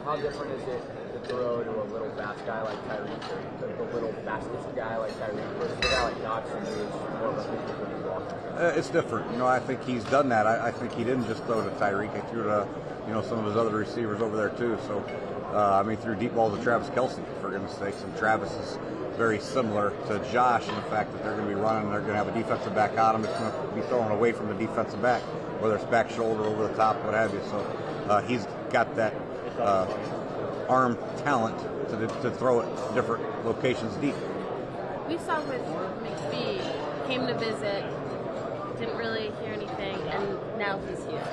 how different is it to throw to a little fast guy like Tyreek or the little fastest guy like Tyreek versus a guy like Dodson who is more of a 50-50 blocker? It's different. I think he's done that. I think he didn't just throw to Tyreek. He threw to, some of his other receivers over there too. So, he threw deep balls to Travis Kelce, for goodness sakes. And Travis is very similar to Josh in the fact that they're going to be running, they're going to have a defensive back on him. It's going to be thrown away from the defensive back, whether it's back shoulder, over the top, what have you. So he's got that arm talent to throw at different locations deep. We saw with McPhee, came to visit, didn't really hear anything, and now he's here.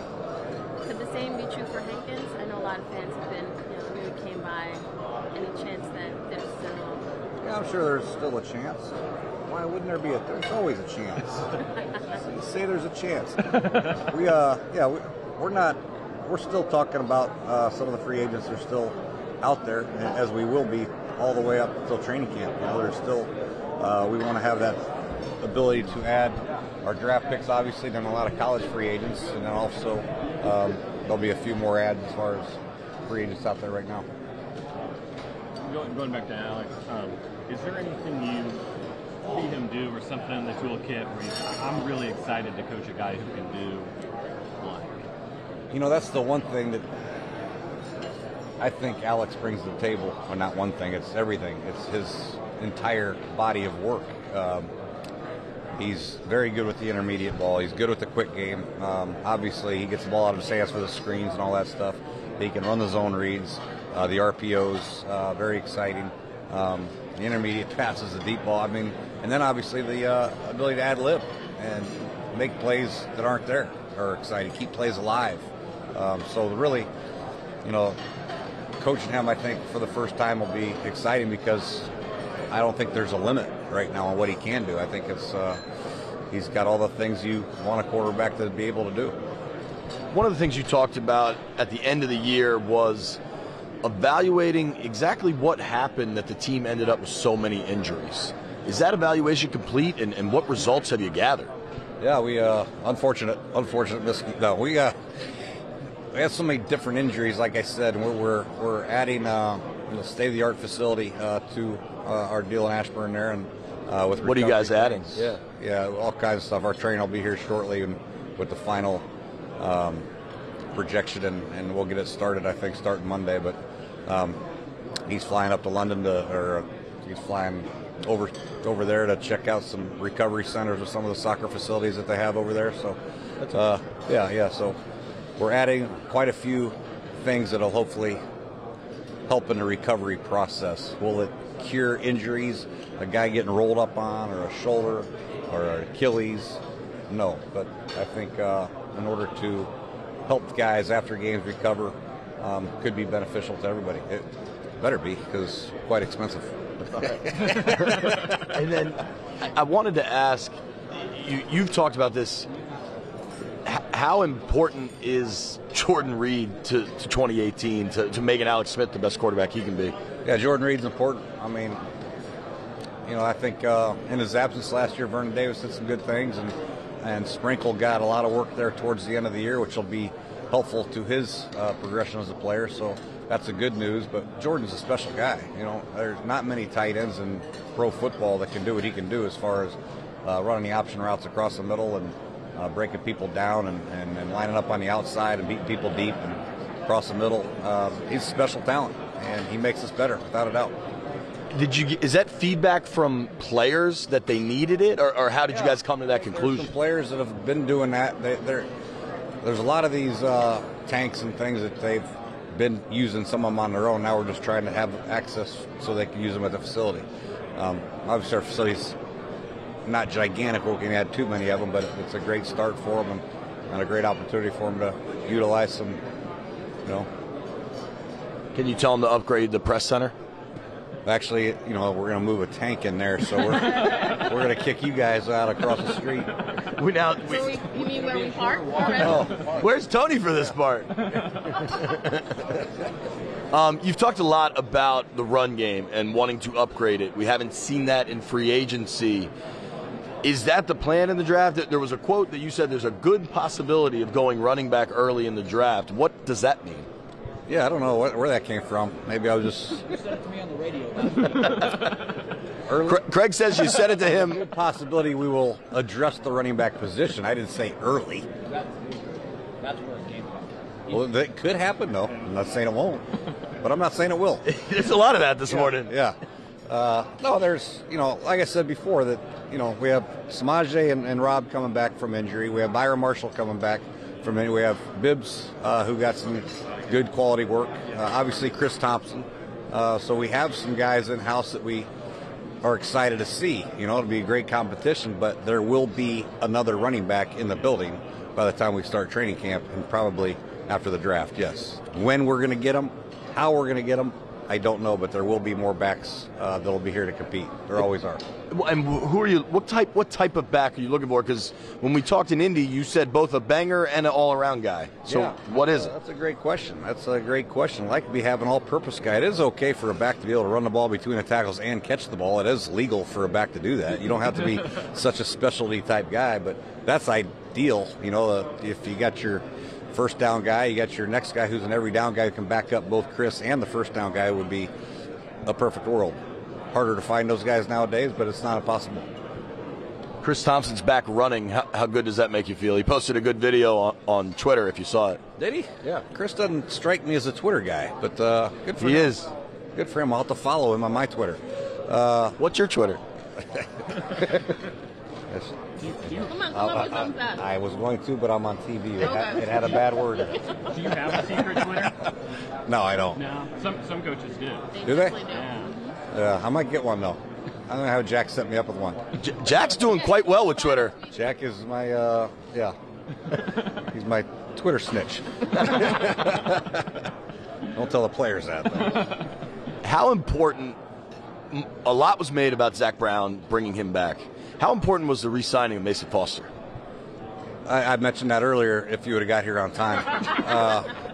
Could the same be true for Hankins? I know a lot of fans have been, really came by. Any chance that there's still... Yeah, I'm sure there's still a chance. Why wouldn't there be there's always a chance. Say there's a chance. We're still talking about some of the free agents are still out there, as we will be all the way up until training camp. There's still, we want to have that ability to add our draft picks, obviously, then a lot of college free agents, and then also there'll be a few more ads as far as free agents out there right now. Going back to Alex, is there anything you see him do or something in the toolkit where I'm really excited to coach a guy who can do blank? That's the one thing that I think Alex brings to the table. Well, not one thing, it's everything. It's his entire body of work. He's very good with the intermediate ball. He's good with the quick game. Obviously, he gets the ball out of his hands for the screens and all that stuff. He can run the zone reads. The RPOs, very exciting. The intermediate passes, the deep ball. And then obviously the ability to ad lib and make plays that aren't there are exciting. Keep plays alive. So really, coaching him, I think, for the first time will be exciting because I don't think there's a limit right now on what he can do. I think he's got all the things you want a quarterback to be able to do. One of the things you talked about at the end of the year was evaluating exactly what happened that the team ended up with so many injuries. Is that evaluation complete, and what results have you gathered? Yeah, we unfortunate we had so many different injuries. Like I said, we're adding state-of-the-art facility to our deal in Ashburn there, and with what are you guys adding? Yeah, all kinds of stuff. Our trainer will be here shortly, and with the final projection, and we'll get it started. I think starting Monday, but he's flying up to London he's flying over there to check out some recovery centers with some of the soccer facilities that they have over there. So, So we're adding quite a few things that'll hopefully help in the recovery process. Will it cure injuries? A guy getting rolled up on, or a shoulder, or an Achilles? No, but I think in order to help guys after games recover, could be beneficial to everybody. It better be, because it's quite expensive. And then I wanted to ask, you've talked about this, how important is Jordan Reed to 2018 to making Alex Smith the best quarterback he can be? Yeah, Jordan Reed's important. I think in his absence last year, Vernon Davis did some good things, and Sprinkle got a lot of work there towards the end of the year, which will be helpful to his progression as a player. So that's the good news. But Jordan's a special guy. There's not many tight ends in pro football that can do what he can do as far as running the option routes across the middle and breaking people down and lining up on the outside and beating people deep and across the middle. He's a special talent, and he makes us better, without a doubt. Is that feedback from players that they needed it, or how did you guys come to that conclusion? There's some players that have been doing that. There's a lot of these tanks and things that they've been using, some of them on their own. Now we're just trying to have access so they can use them at the facility. Obviously, our facility's not gigantic. We can add too many of them, but it's a great start for them and a great opportunity for them to utilize some, Can you tell them to upgrade the press center? Actually, we're going to move a tank in there, so we're going to kick you guys out across the street. You mean where we park? Oh, where's Tony for this part? You've talked a lot about the run game and wanting to upgrade it. We haven't seen that in free agency. Is that the plan in the draft? There was a quote that you said there's a good possibility of going running back early in the draft. What does that mean? Yeah, I don't know where that came from. Maybe I was just. You said it to me on the radio. Craig says you said it to him. Good possibility we will address the running back position. I didn't say early. That's where it came from. Well, that could happen, though. I'm not saying it won't, but I'm not saying it will. There's a lot of that this morning. Yeah. No, there's, like I said before, that, we have Samaje and Rob coming back from injury. We have Byron Marshall coming back from injury. We have Bibbs, who got some good quality work. Obviously, Chris Thompson. So we have some guys in-house that we are excited to see. It'll be a great competition, but there will be another running back in the building by the time we start training camp, and probably after the draft, yes. When we're going to get them, how we're going to get them, I don't know, but there will be more backs that will be here to compete. There always are. And who are you? What type of back are you looking for? Because when we talked in Indy, you said both a banger and an all-around guy. So yeah, what is it? That's a great question. I'd like to be having an all-purpose guy. It is okay for a back to be able to run the ball between the tackles and catch the ball. It is legal for a back to do that. You don't have to be such a specialty type guy, but that's ideal. If you got your first down guy, you got your next guy who's an every down guy who can back up both Chris and the first down guy, would be a perfect world. Harder to find those guys nowadays, but it's not impossible. Chris Thompson's back running. How good does that make you feel? He posted a good video on Twitter, if you saw it. Did he? Yeah. Chris doesn't strike me as a Twitter guy, but good for him. He is. Good for him. I'll have to follow him on my Twitter. What's your Twitter? Come on, with thumbs up. I was going to, but I'm on TV. It had a bad word in it. Do you have a secret Twitter? No, I don't. No. Some coaches do. Do they? Yeah. I might get one, though. I don't know how Jack set me up with one. Jack's doing quite well with Twitter. Jack is my, he's my Twitter snitch. Don't tell the players that, though. How important, a lot was made about Zach Brown, bringing him back. How important was the re-signing of Mason Foster? I mentioned that earlier, if you would have got here on time.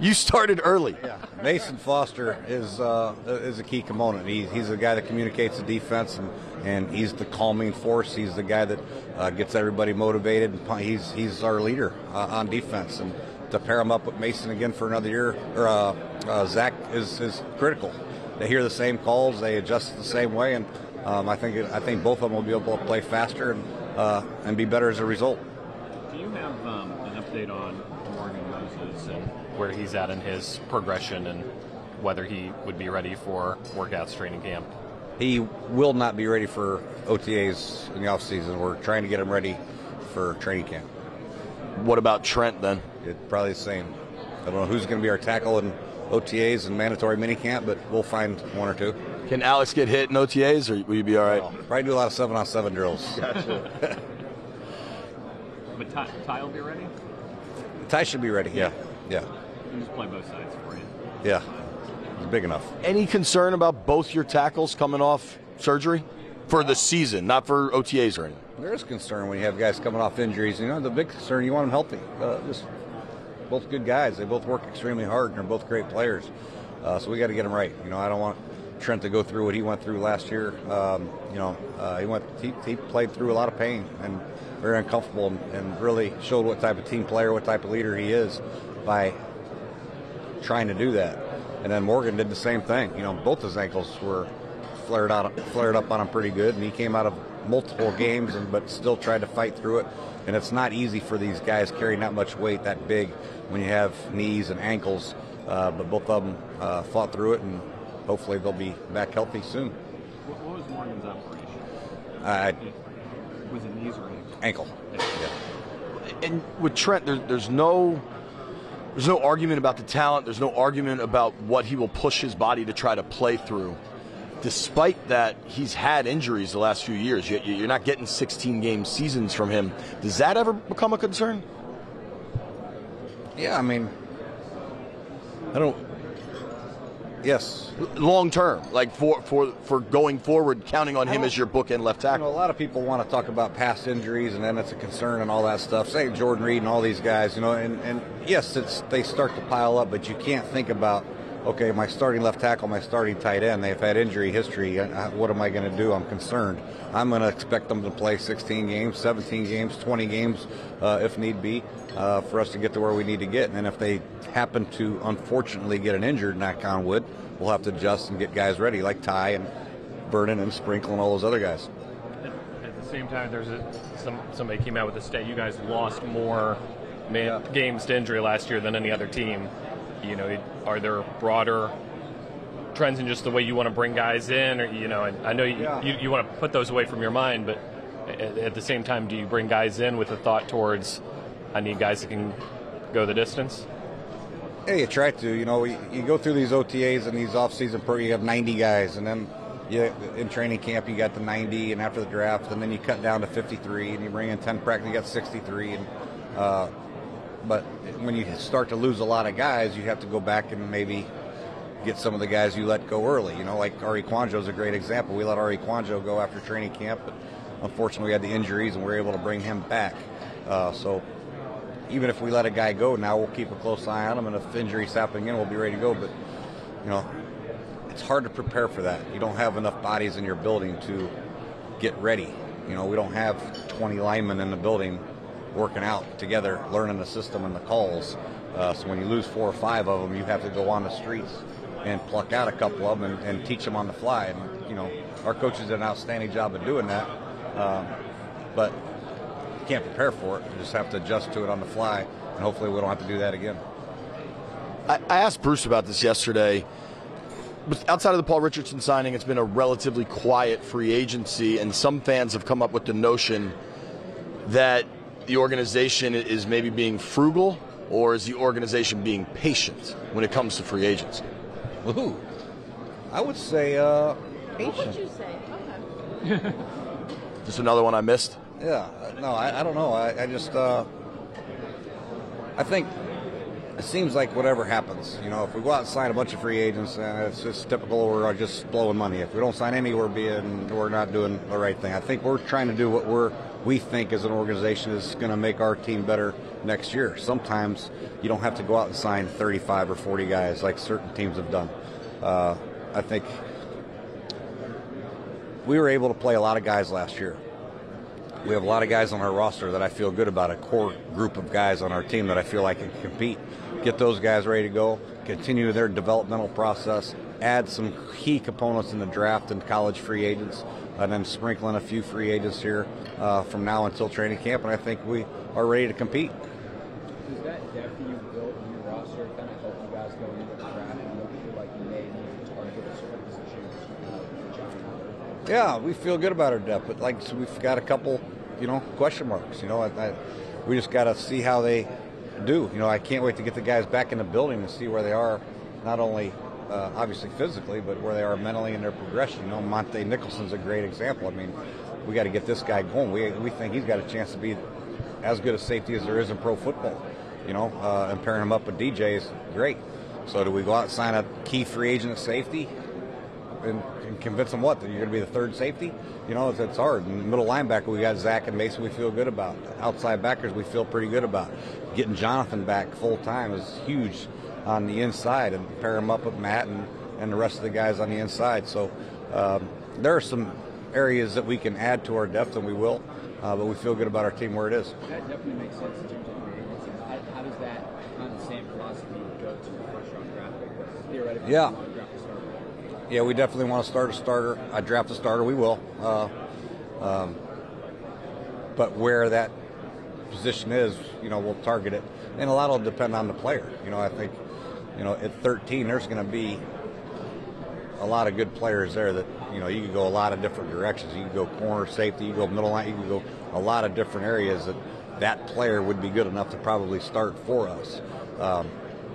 You started early. Yeah. Mason Foster is a key component. He's the guy that communicates the defense, and he's the calming force. He's the guy that gets everybody motivated. He's our leader on defense. And to pair him up with Mason again for another year, Zach is critical. They hear the same calls. They adjust the same way, and I think both of them will be able to play faster and be better as a result. Do you have an update on Morgan Moses and where he's at in his progression and whether he would be ready for workouts, training camp? He will not be ready for OTAs in the offseason. We're trying to get him ready for training camp. What about Trent then? It's probably the same. I don't know who's going to be our tackle in OTAs and mandatory minicamp, but we'll find one or two. Can Alex get hit in OTAs, or will you be all right? Probably do a lot of 7-on-7 drills. Gotcha. But Ty will be ready? Ty should be ready, yeah. You can just play both sides for you. Yeah, he's big enough. Any concern about both your tackles coming off surgery? For the season, not for OTAs or anything? There is concern when you have guys coming off injuries. The big concern, you want them healthy. Just both good guys. They both work extremely hard, and they're both great players. So we got to get them right. I don't want Trent to go through what he went through last year. He played through a lot of pain and very uncomfortable, and really showed what type of team player, what type of leader he is by trying to do that. And then Morgan did the same thing. Both his ankles were flared up on him pretty good, and he came out of multiple games but still tried to fight through it. And it's not easy for these guys carrying that much weight that big when you have knees and ankles. But both of them fought through it, and hopefully they'll be back healthy soon. What was Morgan's operation? Was it knees or ankle? Yeah. And with Trent, there's no argument about the talent. There's no argument about what he will push his body to try to play through. Despite that, he's had injuries the last few years. You're not getting 16-game seasons from him. Does that ever become a concern? Yeah, I don't. Yes. Long term, like for going forward, counting on him as your bookend left tackle. A lot of people want to talk about past injuries, and then it's a concern and all that stuff. Say Jordan Reed and all these guys, and yes, they start to pile up, but you can't think about okay, my starting left tackle, my starting tight end, they've had injury history. What am I going to do? I'm concerned. I'm going to expect them to play 16 games, 17 games, 20 games, if need be, for us to get to where we need to get. And then if they happen to, unfortunately, get an injured, knock on wood, we'll have to adjust and get guys ready, like Ty and Vernon and Sprinkle and all those other guys. At the same time, somebody came out with a stat. You guys lost more games to injury last year than any other team. Are there broader trends in just the way you want to bring guys in, or and I know you want to put those away from your mind, but at the same time, do you bring guys in with a thought towards, I need guys that can go the distance? Yeah, you try to. You go through these OTAs and these off-season you have 90 guys, and then in training camp you got the 90, and after the draft, and then you cut down to 53, and you bring in 10 practice, you got 63, and but when you start to lose a lot of guys, you have to go back and maybe get some of the guys you let go early. Like Ari Kwanjo is a great example. We let Ari Kwanjo go after training camp, but unfortunately we had the injuries and we were able to bring him back. So even if we let a guy go now, we'll keep a close eye on him, and if injuries happen again, we'll be ready to go. But, it's hard to prepare for that. You don't have enough bodies in your building to get ready. We don't have 20 linemen in the building working out together, learning the system and the calls. So when you lose 4 or 5 of them, you have to go on the streets and pluck out a couple of them and teach them on the fly. And, our coaches did an outstanding job of doing that. But you can't prepare for it. You just have to adjust to it on the fly, and hopefully we don't have to do that again. I asked Bruce about this yesterday. Outside of the Paul Richardson signing, it's been a relatively quiet free agency, and some fans have come up with the notion that the organization is maybe being frugal, or is the organization being patient when it comes to free agency? Ooh, I would say patient. What would you say? Okay. Just another one I missed? Yeah, no, I don't know. I just, I think it seems like whatever happens, if we go out and sign a bunch of free agents, it's just typical, we're just blowing money. If we don't sign any, we're not doing the right thing. I think we're trying to do what we think as an organization is going to make our team better next year. Sometimes you don't have to go out and sign 35 or 40 guys like certain teams have done. I think we were able to play a lot of guys last year. We have a lot of guys on our roster that I feel good about, a core group of guys on our team that I feel like can compete. Get those guys ready to go, continue their developmental process, add some key components in the draft and college free agents, and then sprinkle in a few free agents here from now until training camp, and I think we are ready to compete. Does that depth you built in your roster kind of help you guys go into the draft and look feel like you may need to target a certain position? Yeah, we feel good about our depth, but so we've got a couple, question marks. We just got to see how they do. I can't wait to get the guys back in the building and see where they are, not only obviously physically, but where they are mentally in their progression. Monte Nicholson's a great example. I mean, we got to get this guy going. We think he's got a chance to be as good a safety as there is in pro football. And pairing him up with DJ is great. So do we go out and sign a key free agent at safety and convince them that you're going to be the third safety? It's hard. In middle linebacker, we got Zach and Mason we feel good about. Outside backers we feel pretty good about. Getting Jonathan back full time is huge on the inside, and pair him up with Matt and the rest of the guys on the inside. So there are some areas that we can add to our depth, and we will, but we feel good about our team where it is. That definitely makes sense in terms of free agency. How does that kind of the same philosophy go to the first round draft pick? Because theoretically, yeah. you want to draft a starter. Yeah, we definitely want to start a starter. I draft a starter, we will. But where that position is, we'll target it. And a lot will depend on the player. I think, at 13, there's going to be a lot of good players there that, you could go a lot of different directions. You could go corner, safety, you could go middle line, you could go a lot of different areas that player would be good enough to probably start for us.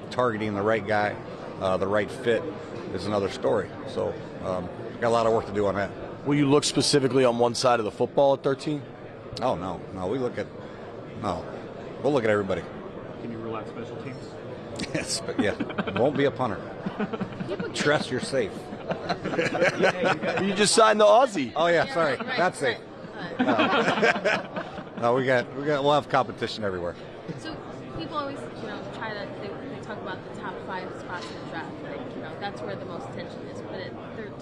Targeting the right guy, the right fit is another story. So got a lot of work to do on that. Will you look specifically on one side of the football at 13? Oh, no. We'll look at everybody. Can you rule out special teams? Yes, but yeah. Won't be a punter. Trust you're safe. You just signed the Aussie. Oh yeah, sorry, not safe. No, we'll have competition everywhere. So people always, try to they talk about the top 5 spots in the draft. Like, that's where the most attention is. But at 13,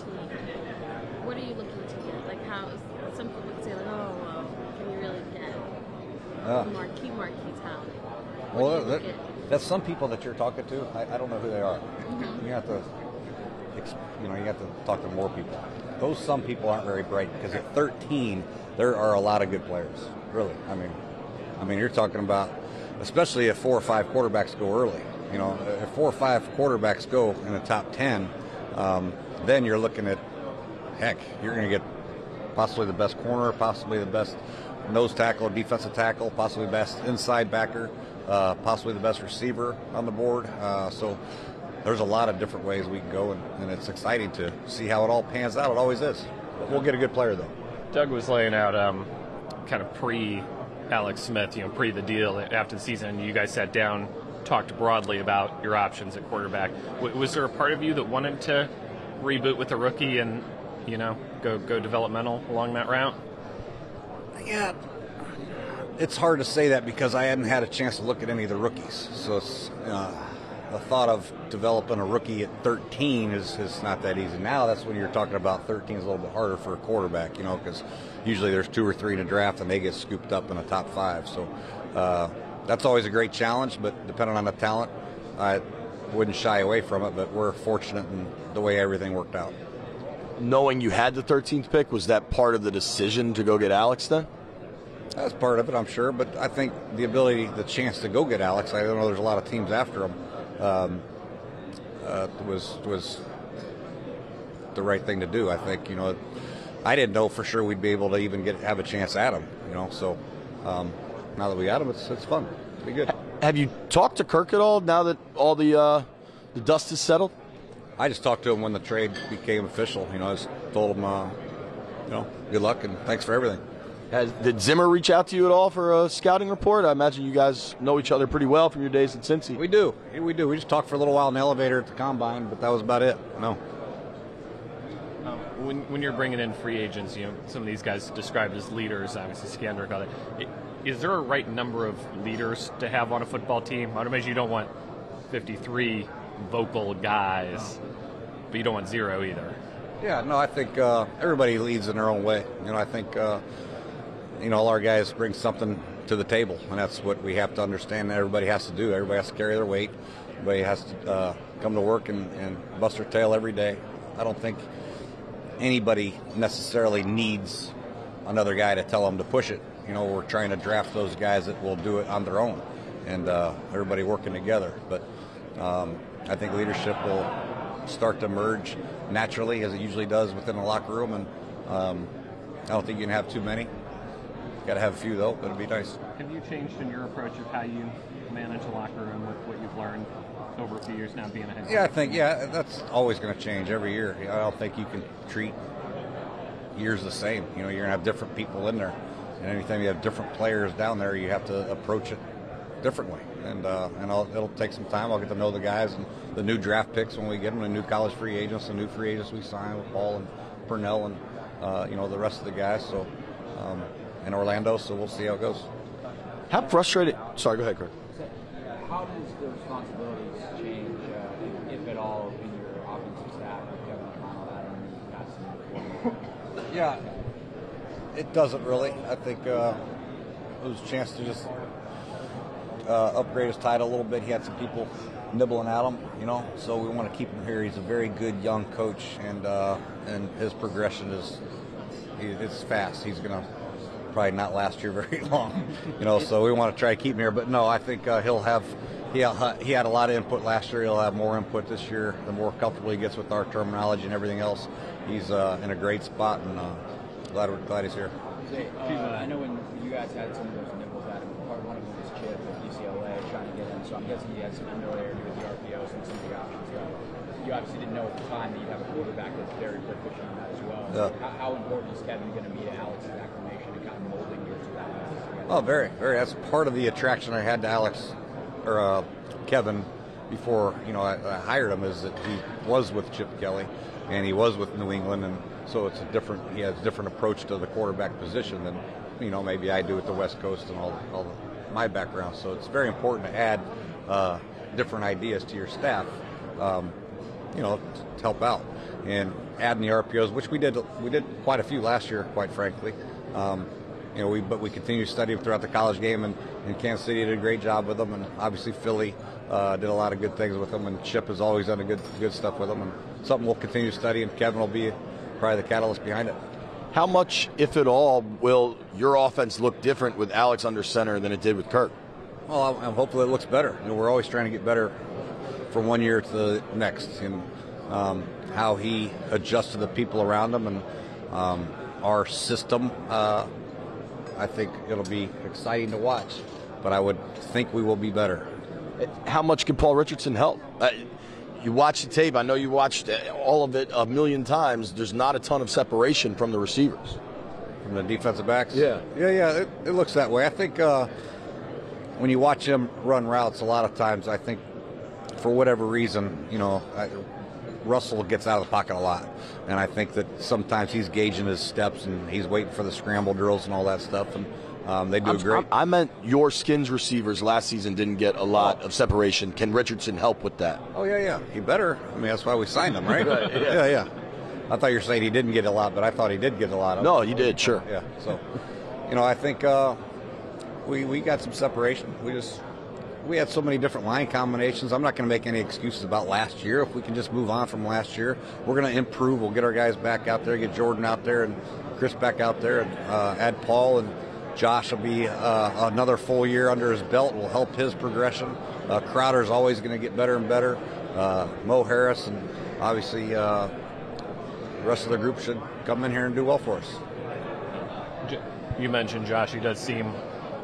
what are you looking to get? Like, how some people would say, like, oh, well, can you really get marquee talent? Well, that's some people that you're talking to. I don't know who they are. Mm-hmm. You have to, you have to talk to more people. Those some people aren't very bright because at 13 there are a lot of good players. Really, I mean, you're talking about, especially if 4 or 5 quarterbacks go early. You know, if 4 or 5 quarterbacks go in the top 10, then you're looking at, heck, you're going to get possibly the best corner, possibly the best nose tackle, defensive tackle, possibly the best inside backer, possibly the best receiver on the board. So there's a lot of different ways we can go, and it's exciting to see how it all pans out. It always is. But we'll get a good player, though. Doug was laying out kind of pre-Alex Smith, pre the deal after the season. You guys sat down, talked broadly about your options at quarterback. Was there a part of you that wanted to reboot with a rookie and, go developmental along that route? Yeah, it's hard to say that because I hadn't had a chance to look at any of the rookies. So it's, the thought of developing a rookie at 13 is not that easy. Now that's when you're talking about 13 is a little bit harder for a quarterback, because usually there's 2 or 3 in a draft and they get scooped up in the top 5. So that's always a great challenge, but depending on the talent, I wouldn't shy away from it. But we're fortunate in the way everything worked out. Knowing you had the 13th pick, was that part of the decision to go get Alex then? That's part of it, I'm sure. But I think the chance to go get Alex, I don't know there's a lot of teams after him, was the right thing to do. I think, I didn't know for sure we'd be able to even have a chance at him, So now that we got him, it's fun. It'll be good. Have you talked to Kirk at all now that all the dust is settled? I just talked to him when the trade became official. I just told him, good luck and thanks for everything. Did Zimmer reach out to you at all for a scouting report? I imagine you guys know each other pretty well from your days in Cincy. We do. We do. We just talked for a little while in the elevator at the Combine, but that was about it. No. When you're bringing in free agents, some of these guys described as leaders, obviously Skander got it. Is there a right number of leaders to have on a football team? I would imagine you don't want 53 vocal guys, but you don't want 0 either. Yeah, no, I think everybody leads in their own way. I think, all our guys bring something to the table, and that's what we have to understand that everybody has to do. Everybody has to carry their weight. Everybody has to come to work and bust their tail every day. I don't think anybody necessarily needs another guy to tell them to push it. We're trying to draft those guys that will do it on their own, and everybody working together. But I think leadership will start to emerge naturally, as it usually does within the locker room, and I don't think you can have too many. Got to have a few, though, but it'd be nice. Have you changed in your approach of how you manage a locker room with what you've learned over a few years now being a head coach? Yeah, I think, that's always going to change every year. I don't think you can treat years the same. You're going to have different people in there, and anytime you have different players down there, you have to approach it differently. And it'll take some time. I'll get to know the guys and the new draft picks when we get them, the new college free agents, the new free agents we sign with Paul and Purnell and the rest of the guys. So in Orlando, so we'll see how it goes. How frustrated? Sorry, go ahead, Kirk. How does the responsibilities change, if at all, in your offensive staff with Kevin McConnell, Adam, Yeah, it doesn't really. I think it was a chance to just upgrade his title a little bit. He had some people nibbling at him, so we want to keep him here. He's a very good young coach, and his progression it's fast. He's going to probably not last here very long, so we want to try to keep him here. But no, I think he had a lot of input last year. He'll have more input this year. The more comfortable he gets with our terminology and everything else, he's in a great spot, and glad he's here. I know when you guys had some of those nibbles at him, one of them was Chip at UCLA trying to get him, so I'm guessing he had some familiarity with the RPOs and some of the options. You obviously didn't know at the time that you'd have a quarterback that's very proficient in that as well. Yeah. How important is Kevin going to be to Alex's acclimation and kind of molding yours to that? Oh, very, very. That's part of the attraction I had to Kevin before I hired him, is that he was with Chip Kelly and he was with New England, and so he has a different approach to the quarterback position than maybe I do at the West Coast and all my background. So it's very important to add different ideas to your staff. to help out. And adding the RPOs, which we did quite a few last year, quite frankly. But we continue to study them throughout the college game, and Kansas City did a great job with them, and obviously Philly did a lot of good things with them, and Chip has always done good stuff with them, and something we'll continue to study, and Kevin will be probably the catalyst behind it. How much, if at all, will your offense look different with Alex under center than it did with Kirk? Well, hopefully it looks better. We're always trying to get better from one year to the next, and how he adjusts to the people around him, and our system. I think it'll be exciting to watch, but I would think we will be better. How much can Paul Richardson help? You watch the tape. I know you watched all of it a million times. There's not a ton of separation from the receivers. From the defensive backs? Yeah. It looks that way. I think when you watch him run routes, a lot of times, I think, for whatever reason, Russell gets out of the pocket a lot. And I think that sometimes he's gauging his steps and he's waiting for the scramble drills and all that stuff. And they do great. I meant your Skins receivers last season didn't get a lot of separation. Can Richardson help with that? Oh, yeah. He better. I mean, that's why we signed him, right? Right, yeah. I thought you were saying he didn't get a lot, but I thought he did get a lot of No, he did, sure. Yeah. So, I think we got some separation. We had so many different line combinations. I'm not going to make any excuses about last year. If we can just move on from last year, we're going to improve. We'll get our guys back out there, get Jordan out there and Chris back out there, and add Paul, and Josh will be another full year under his belt. Will help his progression. Crowder's always going to get better and better. Mo Harris, and obviously the rest of the group should come in here and do well for us. You mentioned Josh. He does seem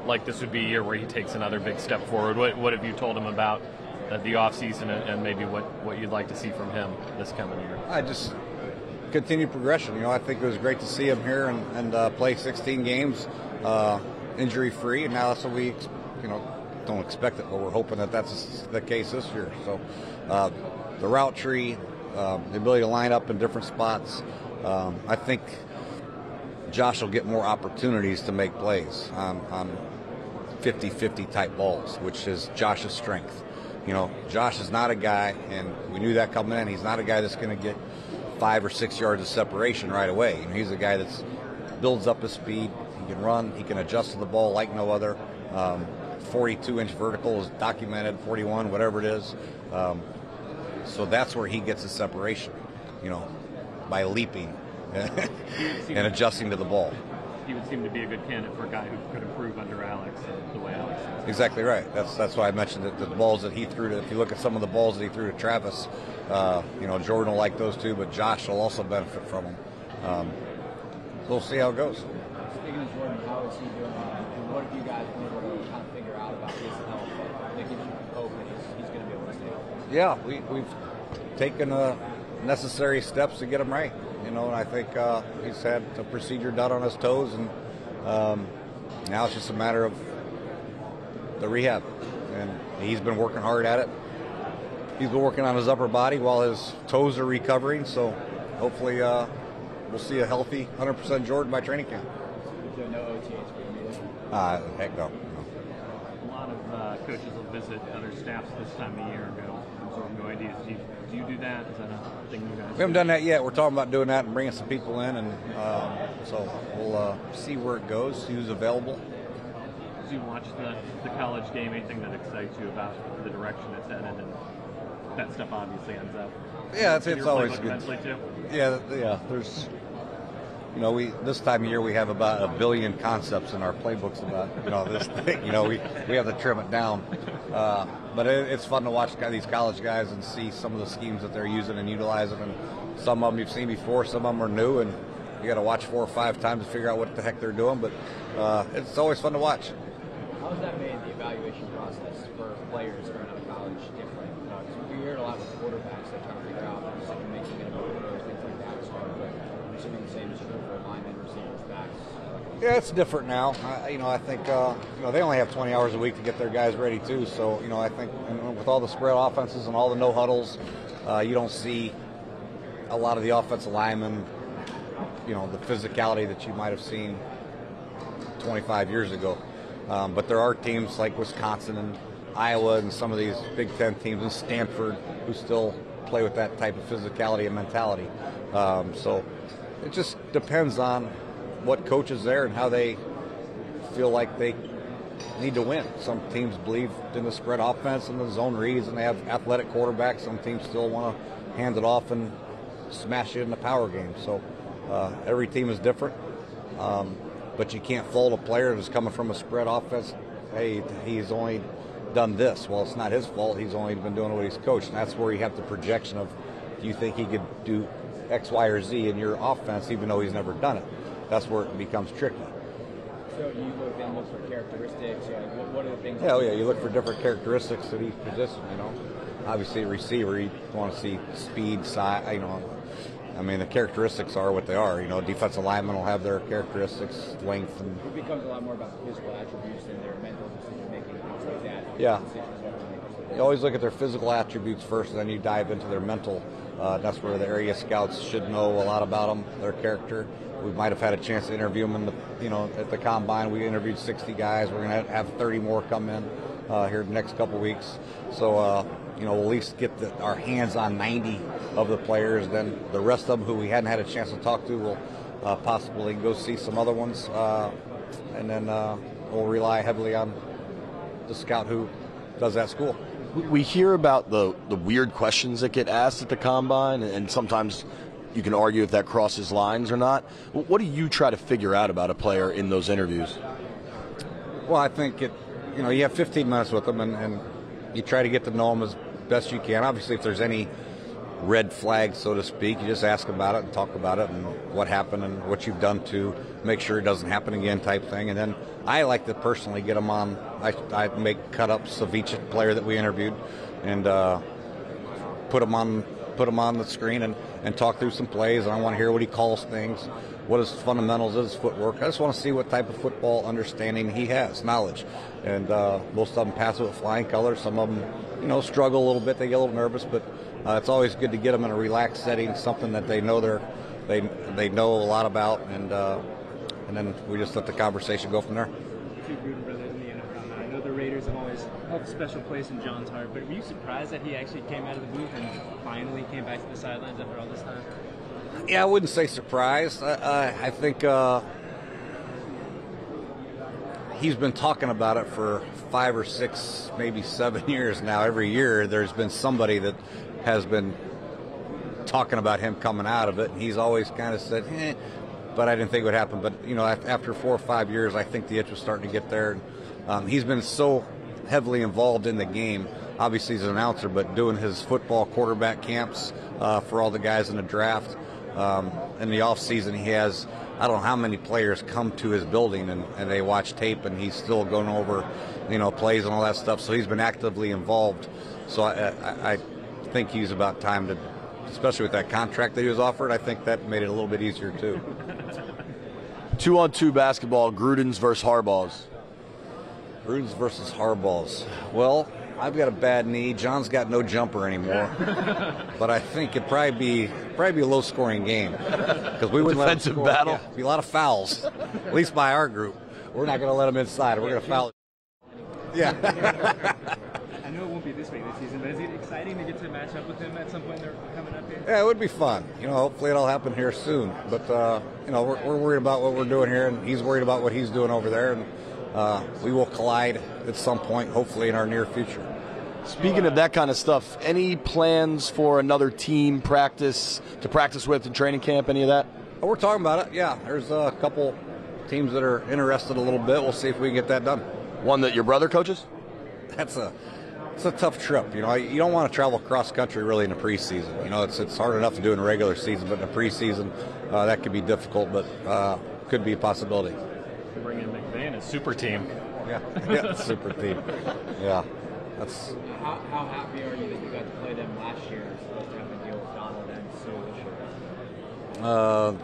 like this would be a year where he takes another big step forward. What have you told him about the offseason and maybe what you'd like to see from him this coming year? I just continue progression. I think it was great to see him here and play 16 games injury-free, and now that's what we, don't expect it, but we're hoping that that's the case this year. So the route tree, the ability to line up in different spots, I think Josh will get more opportunities to make plays on 50-50 type balls, which is Josh's strength. Josh is not a guy, and we knew that coming in, he's not a guy that's going to get 5 or 6 yards of separation right away. He's a guy that builds up his speed. He can run. He can adjust to the ball like no other. 42-inch vertical is documented, 41, whatever it is. So that's where he gets his separation, by leaping and adjusting to the ball. He would seem to be a good candidate for a guy who could improve under Alex, the way Alex is. Exactly right. That's why I mentioned that the balls that he threw to, if you look at some of the balls that he threw to Travis, Jordan will like those too, but Josh will also benefit from them. So we'll see how it goes. Speaking of Jordan, how is he doing? And what have you guys been able to kind of figure out about his health that gives you hope that he's going to be able to stay healthy? Yeah, we've taken necessary steps to get him right. And I think he's had a procedure done on his toes, and now it's just a matter of the rehab. And he's been working hard at it. He's been working on his upper body while his toes are recovering. So hopefully we'll see a healthy 100% Jordan by training camp. Is there no OTAs for him? Heck no. A lot of coaches will visit other staffs this time of year and go absorb new ideas. Do you do that? Is that a thing you guys We haven't done that yet. We're talking about doing that and bringing some people in, and so we'll see where it goes, see who's available. As you watch the college game, anything that excites you about the direction it's headed, and that stuff obviously ends up. Yeah, it's always good. Mentally too. Yeah. There's, this time of year we have about 1 billion concepts in our playbooks about this thing. We have to trim it down. But it's fun to watch these college guys and see some of the schemes that they're using and utilizing. And some of them you've seen before, some of them are new, and you got to watch 4 or 5 times to figure out what the heck they're doing. But it's always fun to watch. How has that made the evaluation process for players going out of college different? Because we hear it a lot with quarterbacks that trying to figure out decision-making in a quarter, things like that. But I'm assuming the same is true for linemen, receivers, backs. Yeah, it's different now. I think they only have 20 hours a week to get their guys ready too. So I think with all the spread offenses and all the no huddles, you don't see a lot of the offensive linemen, the physicality that you might have seen 25 years ago. But there are teams like Wisconsin and Iowa and some of these Big Ten teams and Stanford who still play with that type of physicality and mentality. So it just depends on what coach is there and how they feel like they need to win. Some teams believe in the spread offense and the zone reads, and they have athletic quarterbacks. Some teams still want to hand it off and smash it in the power game. So every team is different. But you can't fault a player who's coming from a spread offense. Hey, he's only done this. Well, it's not his fault. He's only been doing what he's coached. And that's where you have the projection of, do you think he could do X, Y, or Z in your offense, even though he's never done it? That's where it becomes tricky. So you look for characteristics. What are the things? Yeah, you look for different characteristics at each position. Obviously, a receiver, you want to see speed, size. I mean, the characteristics are what they are. Defensive linemen will have their characteristics, length, and it becomes a lot more about the physical attributes and their mental decision making, things like that. Yeah. You always look at their physical attributes first, and then you dive into their mental. That's where the area scouts should know a lot about them, their character. We might have had a chance to interview them at the combine. We interviewed 60 guys. We're going to have 30 more come in here the next couple weeks. So, we'll at least get our hands on 90 of the players. Then the rest of them who we hadn't had a chance to talk to, we'll possibly go see some other ones. And then we'll rely heavily on the scout who does that school. We hear about the weird questions that get asked at the combine, and sometimes you can argue if that crosses lines or not. What do you try to figure out about a player in those interviews? Well, I think you have 15 minutes with them, and you try to get to know them as best you can. Obviously, if there's any red flag, so to speak, you just ask about it and talk about it and what happened and what you've done to make sure it doesn't happen again type thing. And then I like to personally get them on. I make cut-ups of each player that we interviewed and put them on the screen and talk through some plays. And I want to hear what he calls things, what his fundamentals is, his footwork. I just want to see what type of football understanding he has, knowledge. And most of them pass it with flying colors. Some of them, struggle a little bit. They get a little nervous, but it's always good to get them in a relaxed setting, something that they know they know a lot about, and then we just let the conversation go from there. Two Gruden brothers in the NFL. I know the Raiders have always held a special place in John's heart, but were you surprised that he actually came out of the booth and finally came back to the sidelines after all this time? Yeah, I wouldn't say surprised. I think he's been talking about it for 5 or 6, maybe 7 years now. Every year there's been somebody that has been talking about him coming out of it, and he's always kind of said, but I didn't think it would happen. But, after 4 or 5 years, I think the itch was starting to get there. He's been so heavily involved in the game. Obviously, he's an announcer, but doing his football quarterback camps for all the guys in the draft. In the off season, he has, I don't know how many players come to his building and they watch tape, and he's still going over, plays and all that stuff. So he's been actively involved. So I think he's about time to, especially with that contract that he was offered, I think that made it a little bit easier too. 2-on-2 basketball, Gruden's versus Harbaugh's. Gruden's versus Harbaugh's. Well, I've got a bad knee. John's got no jumper anymore. But I think it'd probably be a low-scoring game because we wouldn't defensive let him score. battle. Yeah, be a lot of fouls, at least by our group. We're not going to let them inside. We're going to foul. Yeah. I know it won't be this week this season, but is it exciting to get to match up with him at some point? They're coming up here. Yeah, it would be fun. Hopefully it'll happen here soon. But we're worried about what we're doing here, and he's worried about what he's doing over there, and we will collide at some point, hopefully in our near future. Speaking of that kind of stuff, any plans for another team to practice with in training camp? Any of that? We're talking about it. Yeah, there's a couple teams that are interested a little bit. We'll see if we can get that done. One that your brother coaches? It's a tough trip. You don't want to travel cross country really in the preseason. It's hard enough to do in the regular season, but in the preseason that could be difficult, but could be a possibility. Bring in McVay, a super team. Yeah, super team. Yeah, that's. How happy are you that you got to play them last year as opposed to having to deal with Donald and Sue this year?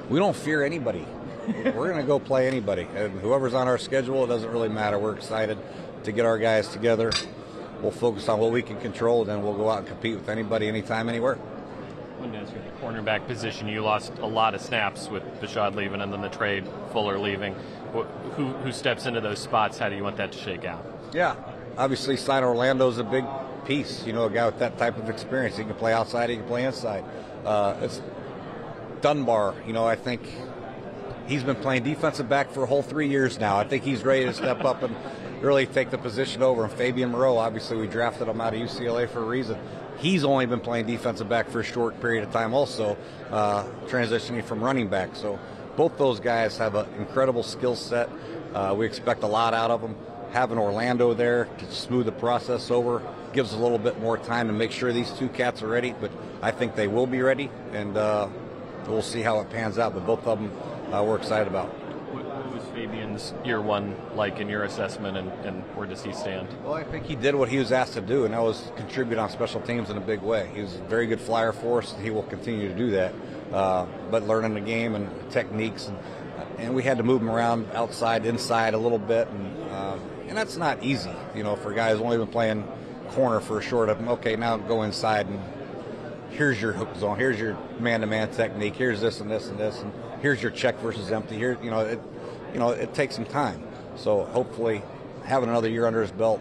We don't fear anybody. We're going to go play anybody, and whoever's on our schedule, it doesn't really matter. We're excited to get our guys together. We'll focus on what we can control, and then we'll go out and compete with anybody, anytime, anywhere. I wanted to ask you, the cornerback position, you lost a lot of snaps with Bashad leaving and then the trade, Fuller leaving. Who steps into those spots? How do you want that to shake out? Yeah, obviously, sign Orlando's a big piece. A guy with that type of experience. He can play outside. He can play inside. It's Dunbar. I think he's been playing defensive back for a whole 3 years now. I think he's ready to step up and really take the position over. And Fabian Moreau, obviously, we drafted him out of UCLA for a reason. He's only been playing defensive back for a short period of time also, transitioning from running back. So both those guys have an incredible skill set. We expect a lot out of them. Having Orlando there to smooth the process over gives a little bit more time to make sure these two cats are ready, but I think they will be ready, and we'll see how it pans out. But both of them we're excited about. What was Fabian's year one like in your assessment, and where does he stand? Well, I think he did what he was asked to do, and that was contribute on special teams in a big way. He was a very good flyer for us, and he will continue to do that. But learning the game and techniques, and we had to move him around outside, inside a little bit, and that's not easy, for guys who've only been playing corner for a short of, okay, now go inside and here's your hook zone, here's your man-to-man technique, here's this and this and this, and here's your check versus empty. Here, it takes some time. So hopefully, having another year under his belt,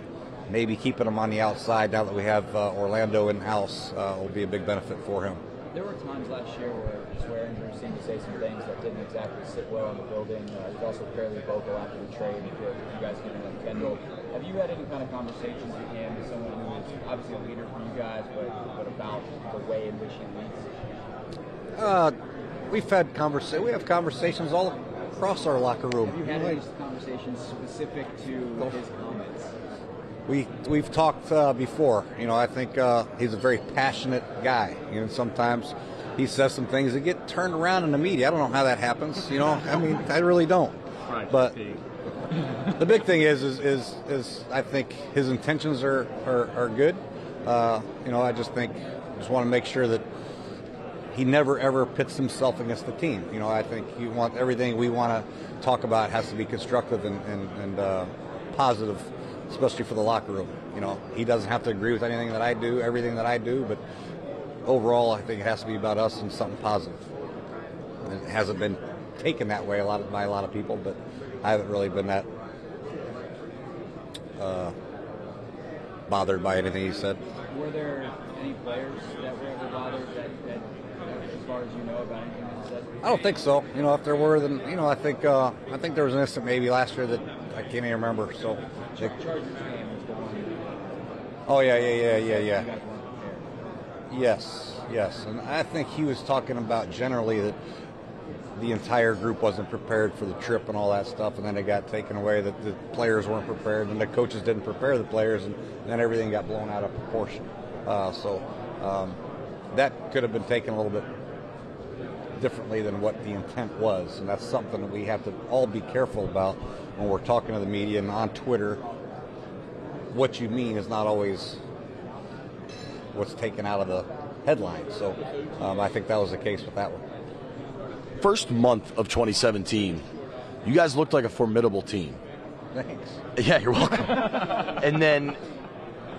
maybe keeping him on the outside now that we have Orlando in house will be a big benefit for him. There were times last year where Swearinger seemed to say some things that didn't exactly sit well in the building. He was also fairly vocal after the trade. You guys getting like Kendall. Have you had any kind of conversations with him as someone who is obviously a leader for you guys, but about the way in which he leads? We've had we have conversations all across our locker room. Have you had any conversations specific to his comments? We've talked before. I think he's a very passionate guy. Sometimes he says some things that get turned around in the media. I don't know how that happens. I really don't. Right. But the big thing is I think his intentions are good. I just want to make sure that he never ever pits himself against the team. I think you want everything we want to talk about has to be constructive and positive, especially for the locker room. He doesn't have to agree with everything that I do, but overall, I think it has to be about us and something positive. And it hasn't been taken that way by a lot of people, but I haven't really been that bothered by anything he said. Were there any players that were ever bothered that as far as you know about anything that he said? I don't think so. If there were, then I think there was an instant maybe last year that I can't even remember. So. Chargers game was the one. Oh yeah. You guys weren't prepared. Yes, and I think he was talking about generally that the entire group wasn't prepared for the trip and all that stuff, and then it got taken away that the players weren't prepared, and the coaches didn't prepare the players, and then everything got blown out of proportion. So that could have been taken a little bit differently than what the intent was, and that's something that we have to all be careful about when we're talking to the media and on Twitter. What you mean is not always what's taken out of the headline. So I think that was the case with that one. First month of 2017, you guys looked like a formidable team. Thanks. Yeah, you're welcome. And then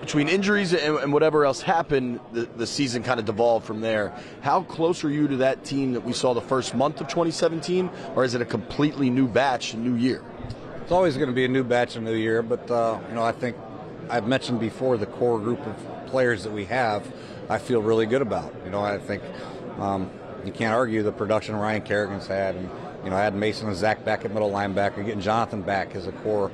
between injuries and whatever else happened, the season kind of devolved from there. How close are you to that team that we saw the first month of 2017, or is it a completely new batch, new year? It's always going to be a new batch, a new year, but I think I've mentioned before the core group of players that we have, I feel really good about. I think you can't argue the production Ryan Kerrigan's had, and had Mason and Zach back at middle linebacker, getting Jonathan back as a core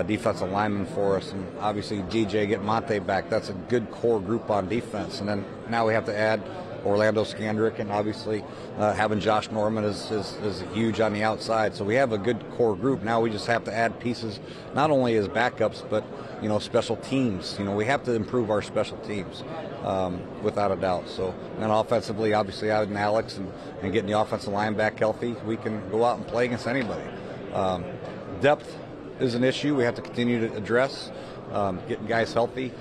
defensive lineman for us, and obviously DJ getting Monte back. That's a good core group on defense, and then now we have to add Orlando Scandrick, and obviously having Josh Norman is huge on the outside. So we have a good core group. Now we just have to add pieces, not only as backups, but special teams. We have to improve our special teams without a doubt. So then offensively, obviously adding Alex and getting the offensive line back healthy, we can go out and play against anybody. Depth is an issue we have to continue to address. Getting guys healthy.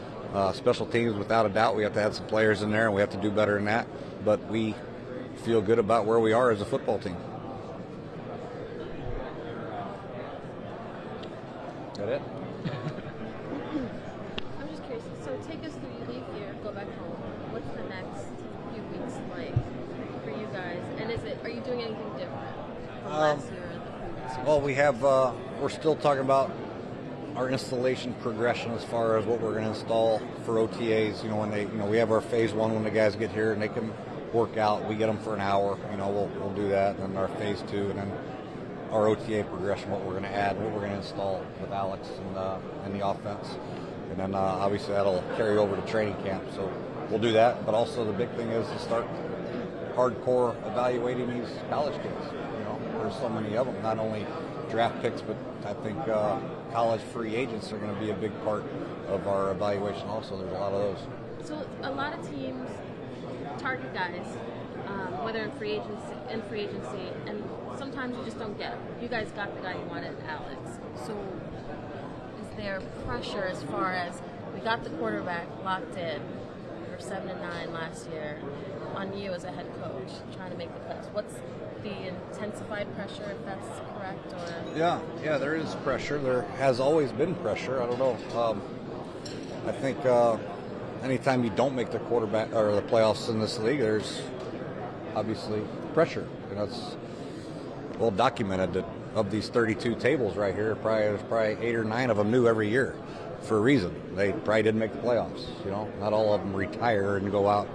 Special teams, without a doubt, we have to add some players in there, and we have to do better than that. But we feel good about where we are as a football team. Is that it? I'm just curious. So take us through. You leave here, go back home. What's the next few weeks like for you guys? And are you doing anything different from last year or the previous year? Well, we have. We're still talking about our installation progression as far as what we're going to install for OTAs. When they, we have our phase 1 when the guys get here and they can work out. We get them for an hour. We'll do that. And then our phase 2, and then our OTA progression, what we're going to add, what we're going to install with Alex and the offense. And then obviously that'll carry over to training camp. So we'll do that. But also the big thing is to start hardcore evaluating these college kids. There's so many of them, not only draft picks, but I think college free agents are going to be a big part of our evaluation also. There's a lot of those. So a lot of teams target guys, whether in free agency, and sometimes you just don't get them. You guys got the guy you wanted, Alex. So is there pressure as far as we got the quarterback locked in? We were 7-9 last year. On you as a head coach, trying to make the playoffs. What's the intensified pressure, if that's correct? Or Yeah, there is pressure. There has always been pressure. I don't know. I think anytime you don't make the quarterback or the playoffs in this league, there's obviously pressure. It's well documented that of these 32 tables right here, there's probably 8 or 9 of them new every year for a reason. They probably didn't make the playoffs. Not all of them retire and go out.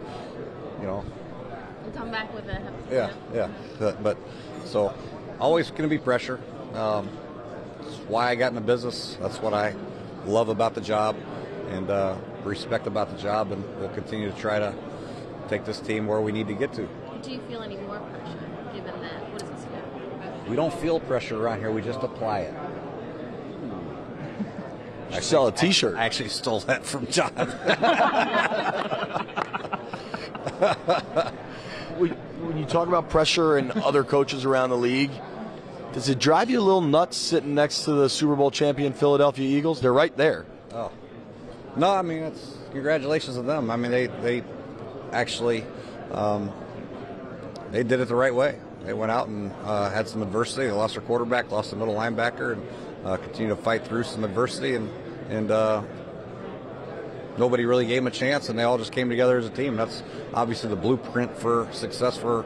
And come back with a yeah. But so always going to be pressure. It's why I got in the business. That's what I love about the job and respect about the job, and we'll continue to try to take this team where we need to get to. Do you feel any more pressure given that? What does this feel? We don't feel pressure around here. We just apply it. I sell a T-shirt. I actually stole that from John. When you talk about pressure and other coaches around the league, does it drive you a little nuts sitting next to the Super Bowl champion Philadelphia Eagles? They're right there. Oh. No, I mean, it's congratulations to them. I mean, they actually they did it the right way. They went out and had some adversity. They lost their quarterback, lost the middle linebacker, and continued to fight through some adversity. And nobody really gave them a chance, and they all just came together as a team. That's obviously the blueprint for success for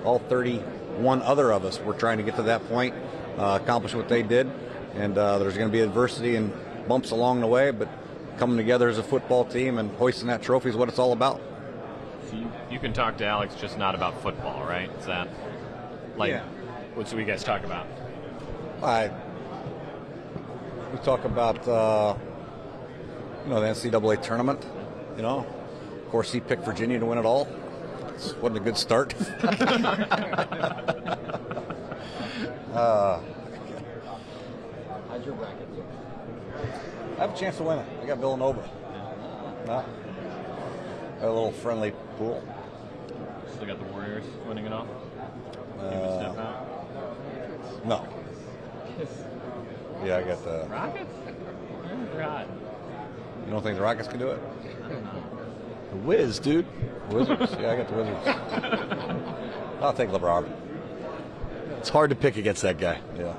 all 31 other of us. We're trying to get to that point, accomplish what they did, and there's going to be adversity and bumps along the way, but coming together as a football team and hoisting that trophy is what it's all about. So you can talk to Alex, just not about football, right? Is that what do you guys talk about? We talk about the NCAA tournament. Of course, he picked Virginia to win it all. It wasn't a good start. How's your bracket look? I have a chance to win it. I got Villanova. Got a little friendly pool. Still got the Warriors winning it all? Step out? No. Yeah, I got the Rockets? God. You don't think the Rockets can do it? The Wiz, dude. Wizards? Yeah, I got the Wizards. I'll take LeBron. It's hard to pick against that guy. Yeah.